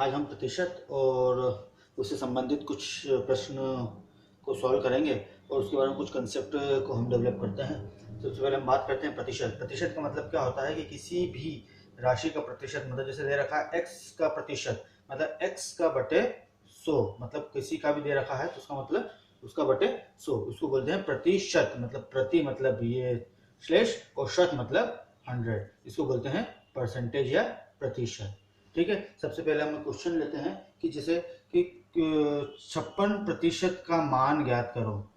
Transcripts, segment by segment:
आज हम प्रतिशत और उससे संबंधित कुछ प्रश्न को सॉल्व करेंगे और उसके बारे में कुछ कंसेप्ट को हम डेवलप करते हैं। सबसे पहले हम बात करते हैं प्रतिशत। प्रतिशत का मतलब क्या होता है कि किसी भी राशि का प्रतिशत, मतलब जैसे दे रखा है x का प्रतिशत, मतलब x का बटे 100, मतलब किसी का भी दे रखा है तो उसका मतलब उसका बटे 100, उसको बोलते हैं प्रतिशत। मतलब प्रति मतलब ये स्लेश और शत मतलब 100, इसको बोलते हैं परसेंटेज या प्रतिशत। ठीक है, सबसे पहले हम क्वेश्चन लेते हैं कि जैसे कि 56% का मान ज्ञात करो।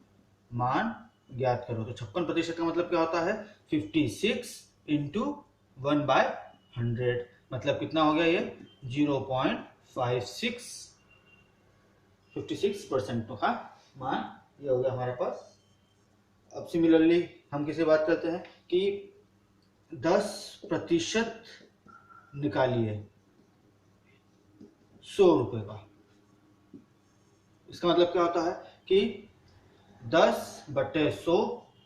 मान ज्ञात करो तो 56% का मतलब क्या होता है 56 इंटू 1/100, मतलब कितना हो गया ये 0.56 56% का मान ये हो गया हमारे पास। अब सिमिलरली हम किसी बात करते हैं कि 10% निकालिए 100 रुपए का। इसका मतलब क्या होता है कि 10/100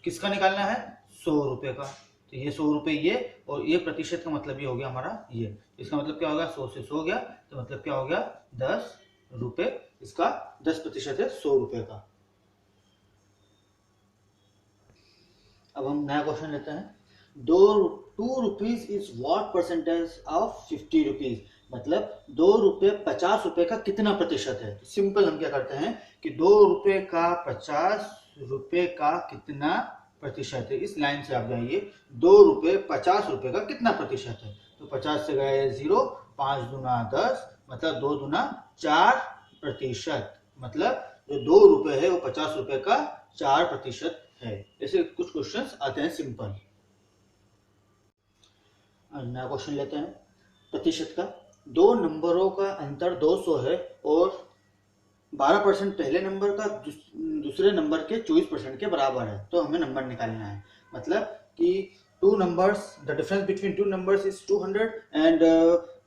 किसका निकालना है 100 रुपए का। तो ये 100 रुपए ये, और ये प्रतिशत का मतलब ये हो गया हमारा ये। इसका मतलब क्या होगा 100 से 100 गया तो मतलब क्या हो गया 10 रुपए। इसका 10% है 100 रुपए का। अब हम नया क्वेश्चन लेते हैं। 2 rupees is what percentage of 50 rupees, मतलब 2 रुपए 50 रुपए का कितना प्रतिशत है। तो सिंपल हम क्या करते हैं कि 2 रुपए का 50 रुपए का कितना प्रतिशत है, इस लाइन से आप जाइए। 2 रुपए 50 रुपए का कितना प्रतिशत है, तो 50 से गए 0, 5 दूना 10, मतलब 2 दूना 4%। मतलब जो 2 रुपए है वो 50 रुपए का 4% है। ऐसे कुछ क्वेश्चंस आते हैं सिंपल। नया क्वेश्चन लेते हैं प्रतिशत का। दो नंबरों का अंतर 200 है और 12% पहले नंबर का दूसरे नंबर के 24% के बराबर है, तो हमें नंबर निकालना है। मतलब कि two numbers, the difference between two numbers is 200 and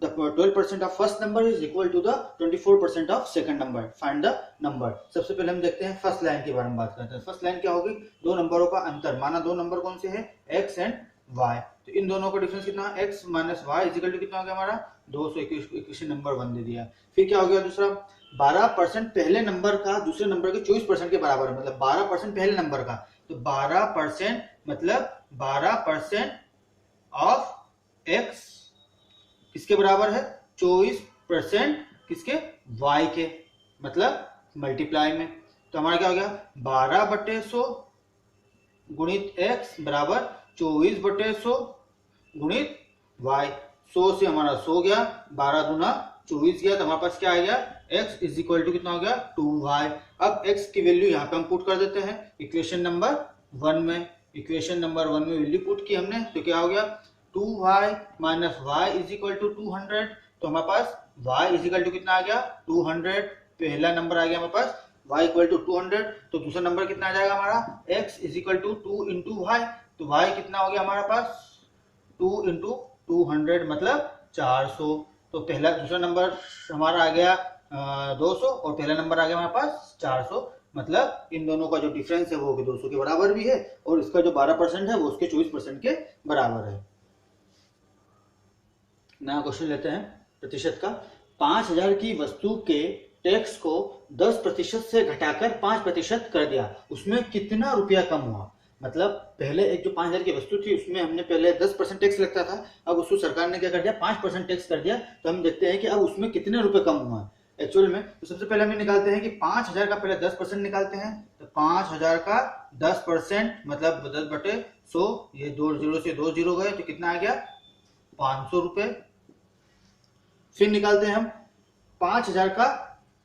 the 12% of first number is equal to the 24% of second number. Find the number. सबसे पहले हम देखते हैं फर्स्ट लाइन के बारे में बात करते हैं। फर्स्ट लाइन क्या होगी, दो नंबरों का अंतर। माना दो नंबर कौन से हैं x एंड y, तो इन दोनों का डिफरेंस कितना है x minus y is equal to कितना हो गया हमारा 221 नंबर 1 दे दिया। फिर क्या हो गया दूसरा 12% पहले नंबर का दूसरे नंबर के 24% के बराबर है, मतलब 12% पहले नंबर का, तो 12% मतलब 12% ऑफ x किसके बराबर है 24% किसके y के, मतलब मल्टीप्लाई में। तो हमारा क्या हो गया 12/100 गुणित x बराबर 24/100 गुणित y। 100 से हमारा 100 गया, 12 दूना 24 गया, तो हमारे पास क्या आ गया x इज इक्वल टू कितना हो गया 2y। अब x की वैल्यू यहाँ पे हम पुट कर देते हैं इक्वेशन नंबर 1 में। इक्वेशन नंबर 1 में वैल्यू पुट की हमने, तो क्या हो गया 2y minus y is equal to 200। तो हमारे पास y इज इक्वल टू कितना आ गया 200। पहला नंबर आ गया हमारे पास y इक्वल टू 200, तो दूसरा नंबर कितना आ जाएगा हमारा x is equal to 2 into y। तो y कितना हो गया हमारे पास 2 इंटू 200 मतलब 400। तो पहला दूसरा नंबर हमारा आ गया 200 और पहला नंबर आ गया हमारे पास 400, मतलब इन दोनों का जो डिफरेंस है वो 200 के बराबर भी है और इसका जो 12% है वो उसके 24% के बराबर है। नया क्वेश्चन लेते हैं प्रतिशत का। 5000 की वस्तु के टैक्स को 10% से घटाकर 5% कर दिया, उसमें कितना रुपया कम हुआ। मतलब पहले एक जो 5000 की वस्तु थी उसमें हमने पहले 10% टैक्स लगता था, अब उसको सरकार ने क्या कर दिया 5% टैक्स कर दिया। तो हम देखते हैं कि अब उसमें कितने रुपए कम हुआ एक्चुअल में। तो सबसे पहले हम निकालते हैं कि 5000 का पहले 10% निकालते हैं, तो 5000 का 10% मतलब 10/100, ये 2 0 से 2 0 गए तो कितना आ गया 500 रुपए। फिर निकालते हैं हम 5000 का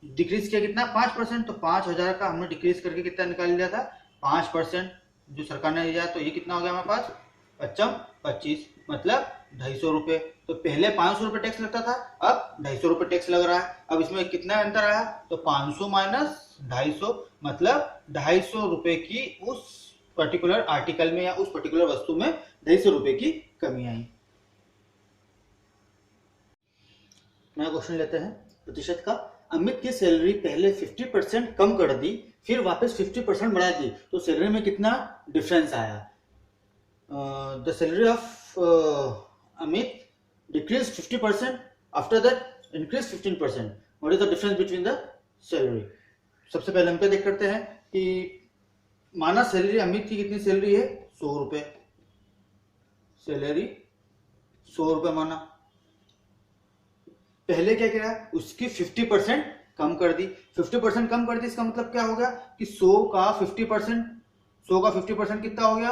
डिक्रीज किया कितना 5%, तो 5000 का हमने डिक्रीज करके कितना निकाल लिया था 5% जो सरकार ने दिया, तो ये कितना हो गया हमारे पास 25 मतलब 250 रुपए। तो पहले 500 रुपए टैक्स लगता था, अब 250 रुपए टैक्स लग रहा है। अब इसमें कितना अंतर आया, तो 500 माइनस 250 मतलब 250 रुपए की उस पर्टिकुलर आर्टिकल में या उस पर्टिकुलर वस्तु में 250 रुपए की कमी आई। नया क्वेश्चन लेते हैं प्रतिशत का। अमित की सैलरी पहले 50% कम कर दी, फिर वापस 50% बढ़ा दी, तो सैलरी में कितना डिफरेंस आया। The salary of Amit decrease 50%, after that increase 15%। What is the difference between the salary? सबसे पहले हम क्या देख करते हैं कि माना सैलरी अमित की कितनी सैलरी है, 100 रुपए, सैलरी 100 रुपए माना। पहले क्या किया, उसकी 50% कम कर दी। 50% कम कर दी, इसका मतलब क्या हो गया कि 100 का 50% कितना हो गया,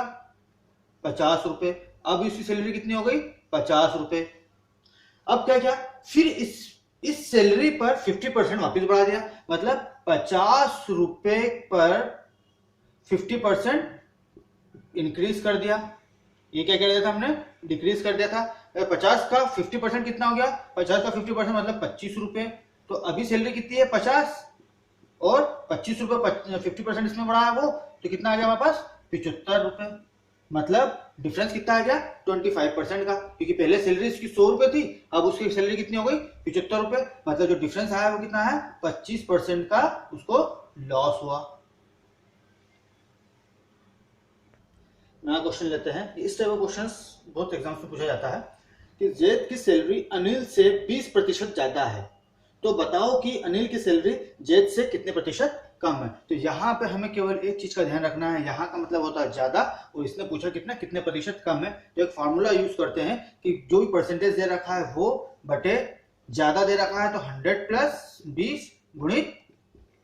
50 रुपए। अब इसकी सैलरी कितनी हो गई, 50 रुपए। अब क्या किया, फिर इस सैलरी पर 50% वापस बढ़ा दिया, मतलब 50 रुपए पर 50% इंक्रीज कर दिया। ये क्या कर दिया था हमने, डिक्रीज कर दिया था। 50 का 50% कितना हो गया, 50 का 50% मतलब 25 रुपए। तो अभी सैलरी कितनी है, 50, और 25 रुपए 50% इसमें बढ़ा है वो, तो कितना आ गया हमारे पास, 75 रुपए। मतलब डिफरेंस कितना आ गया, 25% का, क्योंकि पहले सैलरी इसकी 100 रुपए थी, अब उसकी सैलरी कितनी हो गई, 75 रुपए। मतलब जो डिफरेंस आया वो कितना है, 25% का उसको लॉस हुआ। नया क्वेश्चन लेते हैं। इस टाइप का क्वेश्चन बहुत एग्जाम्स में पूछा जाता है कि जैद की सैलरी अनिल से 20% ज्यादा है, तो बताओ कि अनिल की सैलरी जैद से कितने प्रतिशत कम है। तो यहाँ पे हमें केवल एक चीज का ध्यान रखना है, यहाँ का मतलब होता है ज्यादा, और इसने पूछा कितने प्रतिशत कम है। तो एक फार्मूला यूज करते हैं कि जो भी परसेंटेज दे रखा है वो बटे ज्यादा दे रखा है, तो 100 प्लस 20 गुणित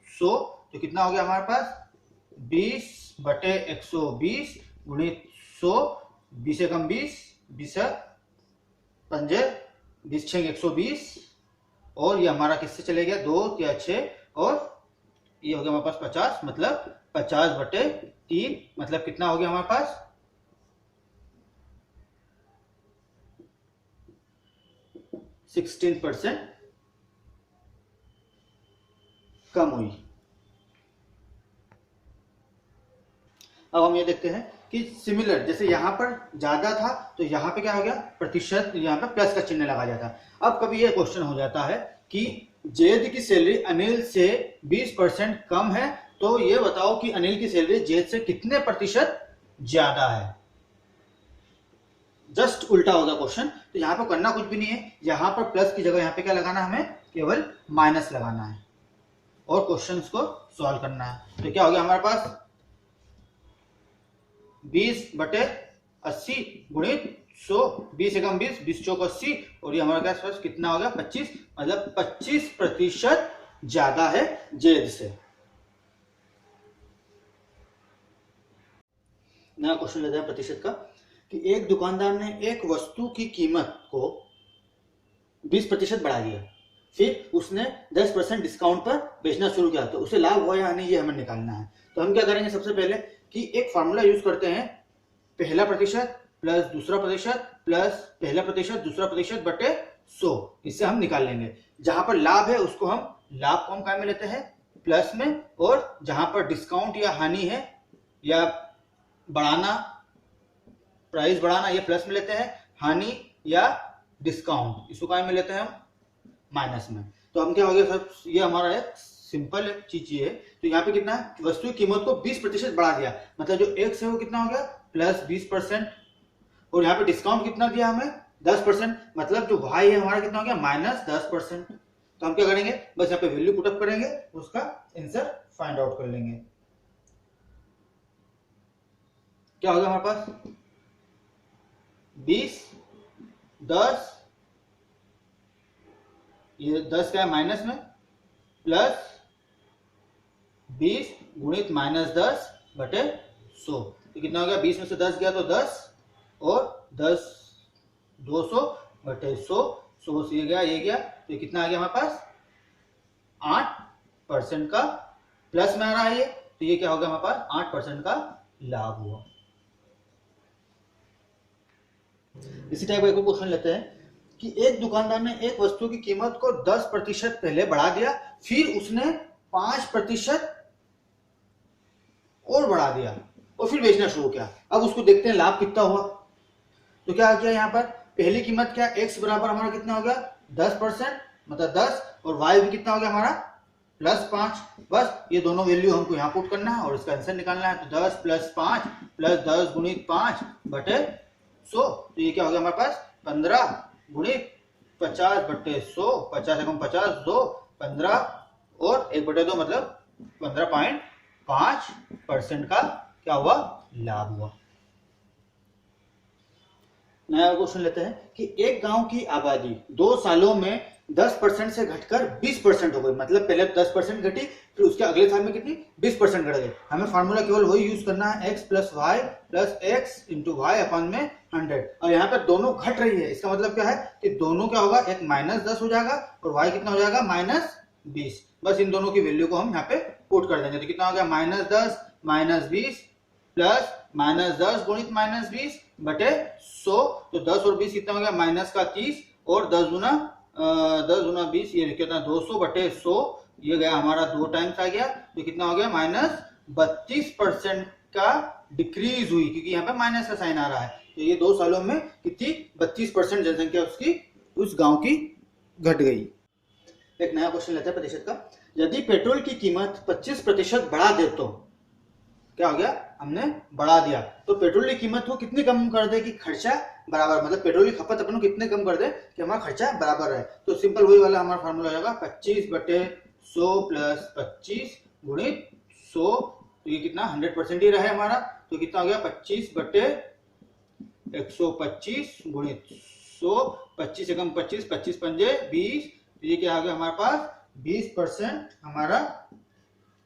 100, तो कितना हो गया हमारे पास, 20 बटे 120 गुणित 100, 20 एकम 20, 20 पंजे 20 छः 120, और ये हमारा किससे चले गया, 2 या 6, और ये हो गया हमारे पास 50, मतलब 50 बटे 3, मतलब कितना हो गया हमारे पास, 16% कम हुई। अब हम ये देखते हैं कि सिमिलर, जैसे यहां पर ज्यादा था तो यहां पे क्या हो गया, प्रतिशत, यहां पे प्लस का चिन्ह लगा जाता। अब कभी ये क्वेश्चन हो जाता है कि जैद की सैलरी अनिल से 20% कम है, तो ये बताओ कि अनिल की सैलरी जैद से कितने प्रतिशत ज्यादा है। जस्ट उल्टा होगा क्वेश्चन। तो यहां पर करना कुछ भी नहीं है, यहां पर प्लस की जगह यहां पे क्या लगाना है, हमें केवल माइनस लगाना है और क्वेश्चंस को सॉल्व करना है। तो क्या हो गया हमारे पास, 20 बटे 80 गुणित 100, 20 एकम 20, 20 चौक 80, और ये हमारे पास कितना हो गया, 25, मतलब 25% ज्यादा है जैद से। नया क्वेश्चन लेते हैं प्रतिशत का, कि एक दुकानदार ने एक वस्तु की कीमत को 20% बढ़ा दिया, फिर उसने 10% डिस्काउंट पर बेचना शुरू किया, तो उसे लाभ हुआ या नहीं, ये हमें निकालना है। तो हम क्या करेंगे, सबसे पहले कि एक फार्मूला यूज करते हैं, पहला प्रतिशत प्लस दूसरा प्रतिशत प्लस पहला प्रतिशत दूसरा प्रतिशत बटे 100, इससे हम निकाल लेंगे। जहां पर लाभ है उसको हम लाभ को हम काय में लेते हैं, प्लस में, और जहां पर डिस्काउंट या हानि है या बढ़ाना, प्राइस बढ़ाना, ये प्लस में लेते हैं, हानि या डिस्काउंट इसको काय में लेते हैं हम माइनस में। तो हम क्या हो गया सर, ये हमारा एक सिंपल चीज ये है। तो यहाँ पे कितना है, वस्तु की कीमत को 20% बढ़ा दिया, मतलब जो एक्स है वो कितना हो गया, प्लस 20%, और यहाँ पे डिस्काउंट कितना दिया हमें, 10%, मतलब जो वाई है हमारा कितना हो गया, माइनस 10%। तो हम क्या करेंगे, बस यहाँ पे वैल्यू पुटअप करेंगे, उसका आंसर फाइंड आउट कर लेंगे। क्या हो गया हमारे पास, 20 10, ये 10 क्या है माइनस में, प्लस 20 गुणित माइनस 10 बटे 100, तो कितना हो गया, 20 में से 10 गया तो 10, और 10 200 बटे 100, 100 से ये गया, तो ये कितना आ गया हमारे पास, 8% का प्लस में आ रहा है ये, तो ये क्या हो गया हमारे पास, 8% का लाभ हुआ। इसी टाइप का एक क्वेश्चन लेते हैं कि एक दुकानदार ने एक वस्तु की कीमत को 10% पहले बढ़ा दिया, फिर उसने 5% और बढ़ा दिया और फिर बेचना शुरू किया। अब उसको देखते हैं लाभ कितना हुआ। तो क्या किया, यहाँ पर पहली कीमत क्या, x बराबर हमारा कितना हो गया, 10%, मतलब 10, और y भी कितना हो गया हमारा, +5। बस ये दोनों वैल्यू हमको यहाँ पुट करना है और इसका आंसर निकालना है। तो 10 + 5 + 10 गुणित 5 बटे 100, तो ये क्या हो गया हमारे पास, 15 गुणित 50/100, 50 एकम 50, 2 15 और 1/2 मतलब 15.5% का क्या हुआ, लाभ हुआ। नया क्वेश्चन लेते हैं कि एक गांव की आबादी 2 सालों में 10% से घटकर 20% हो गई। मतलब पहले 10% घटी, फिर उसके अगले साल में कितनी 20% घट गई। हमें फार्मूला केवल वही यूज करना है, x + y + x × y अपन में 100। और यहाँ पे दोनों घट रही है, इसका मतलब क्या है कि दोनों क्या होगा, एक -10 हो जाएगा और y कितना हो जाएगा -20। बस इन दोनों की वैल्यू को हम यहाँ पे पुट कर देंगे। तो कितना हो गया, -10 -20 प्लस -10 गुणित -20 बटे 100। तो 10 और 20 कितना हो गया, -30 और 10 गुना 20, ये कितना 200 बटे 100, ये गया हमारा 2 टाइम्स आ गया। तो कितना हो गया, -32% का डिक्रीज हुई, क्योंकि यहाँ पे माइनस का साइन आ रहा है। तो ये 2 सालों में कितनी 32% जनसंख्या उसकी उस गांव की घट गई। एक नया क्वेश्चन लेते हैं प्रतिशत का। यदि पेट्रोल की कीमत 25% बढ़ा दे तो क्या हो गया, हमने बढ़ा दिया तो पेट्रोल की कीमत को कितनी कम कर दे कि खर्चा बराबर, मतलब पेट्रोल की खपत अपन को कितने कम कर दे कि हमारा खर्चा बराबर है। तो सिंपल वही वाला हमारा फार्मूला होगा 25/100 + 25 गुणित 100। तो ये कितना 100% ही रहा हमारा। तो कितना हो गया 25/125 गुणित 100, 25 एकम 25, 25 पंजे 20। ये क्या आ गया हमारे पास 20% हमारा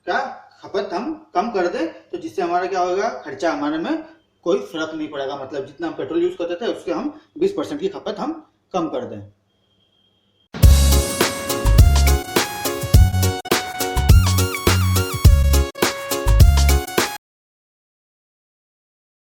क्या खपत हम कम कर दे, तो जिससे हमारा क्या होगा, खर्चा हमारे में कोई फर्क नहीं पड़ेगा। मतलब जितना हम पेट्रोल यूज करते थे उसके हम 20% की खपत हम कम कर दें।